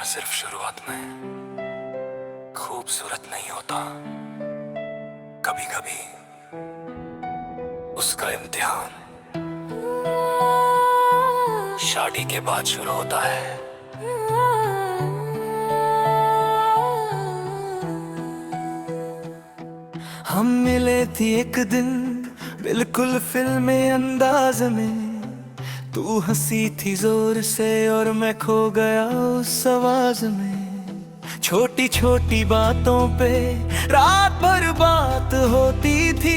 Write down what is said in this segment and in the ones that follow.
सिर्फ शुरुआत में खूबसूरत नहीं होता, कभी कभी उसका इम्तिहान शादी के बाद शुरू होता है। हम मिले थी एक दिन बिल्कुल फिल्मी अंदाज में, तू हंसी थी जोर से और मैं खो गया उस आवाज में। छोटी छोटी बातों पे रात भर बात होती थी,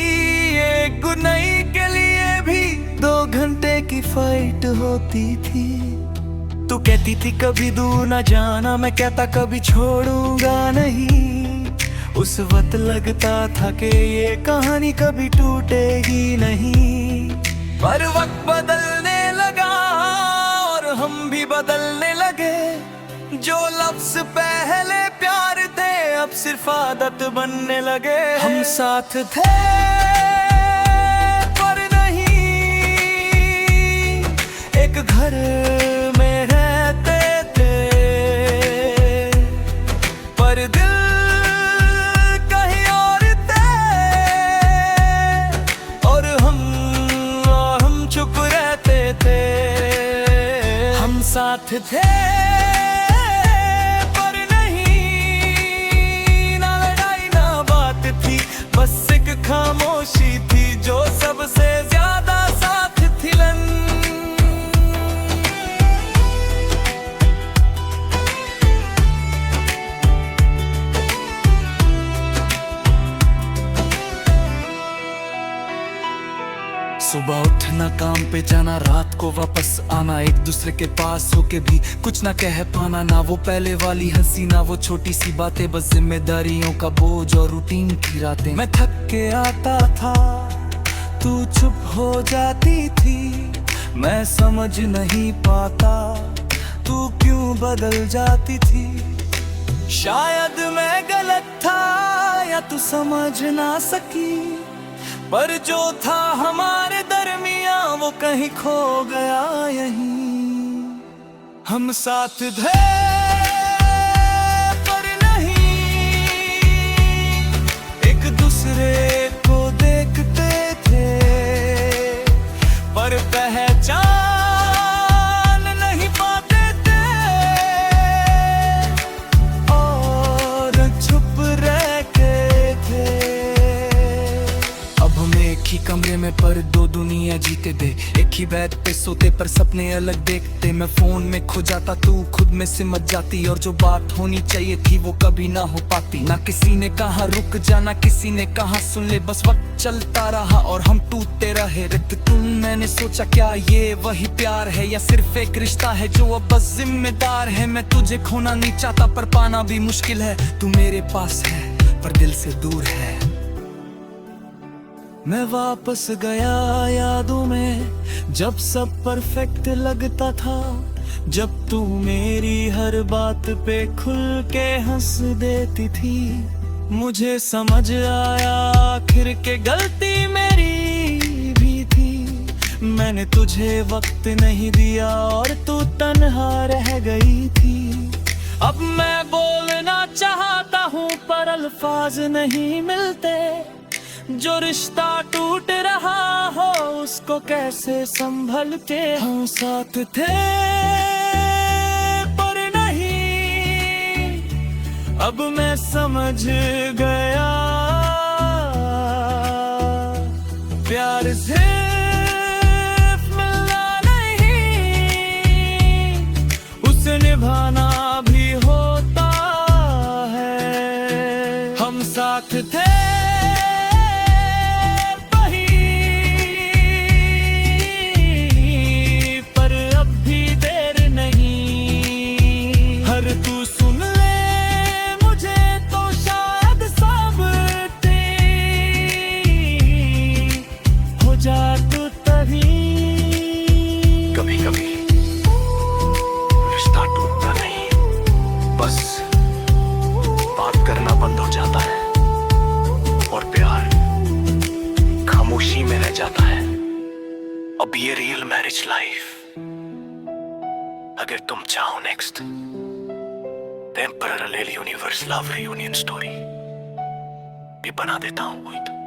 एक गुड नाइट के लिए भी 2 घंटे की फाइट होती थी। तू कहती थी कभी दूर ना जाना, मैं कहता कभी छोड़ूंगा नहीं। उस वक्त लगता था कि ये कहानी कभी टूटेगी नहीं, पर वक्त बदलने लगा और हम भी बदलने लगे। जो लफ्ज पहले प्यार थे अब सिर्फ आदत बनने लगे। हम साथ थे पर नहीं एक घर में रहते थे, पर दिल कहीं और थे और हम चुप रहते थे। हम साथ थे पर नहीं, ना लड़ाई ना बात थी, बस एक खामोशी थी जो सबसे ज्यादा साथ थी। सुबह उठना, काम पे जाना, रात को वापस आना, एक दूसरे के पास होके भी कुछ ना कह पाना। ना वो पहले वाली हंसी, ना वो छोटी सी बातें, बस जिम्मेदारियों का बोझ और रूटीन की रातें। मैं थक के आता था, तू चुप हो जाती थी, मैं समझ नहीं पाता तू क्यों बदल जाती थी। शायद मैं गलत था या तू समझ ना सकी, पर जो था हमारे दरमियां वो कहीं खो गया यहीं। हम साथ थे पर नहीं एक दूसरे को देखते थे, पर पहचान नहीं पाते थे और चुप रह के थे। एक ही कमरे में पर 2 दुनिया जीते थे, एक ही बेड पे सोते पर सपने अलग देखते। मैं फोन में खो जाता, तू खुद में सिमट जाती, और जो बात होनी चाहिए थी वो कभी ना हो पाती। ना किसी ने कहा रुक जाना, किसी ने कहा सुन ले, बस वक्त चलता रहा और हम टूटते रहे। रिक्त तुम, मैंने सोचा क्या ये वही प्यार है या सिर्फ एक रिश्ता है जो अब बस जिम्मेदार है। मैं तुझे खोना नहीं चाहता पर पाना भी मुश्किल है, तू मेरे पास है पर दिल से दूर है। मैं वापस गया यादों में जब सब परफेक्ट लगता था, जब तू मेरी हर बात पे खुल के हंस देती थी। मुझे समझ आया आखिर के गलती मेरी भी थी, मैंने तुझे वक्त नहीं दिया और तू तन्हा रह गई थी। अब मैं बोलना चाहता हूँ पर अल्फाज नहीं मिलते, जो रिश्ता टूट रहा हो उसको कैसे संभल के। हम साथ थे पर नहीं, अब मैं समझ गया प्यार सिर्फ मिलना नहीं, उसे निभाना भी होता है। हम साथ थे जाता है। अब ये रियल मैरिज लाइफ अगर तुम चाहो next temporal universe love reunion story भी बना देता हूं कोई तो।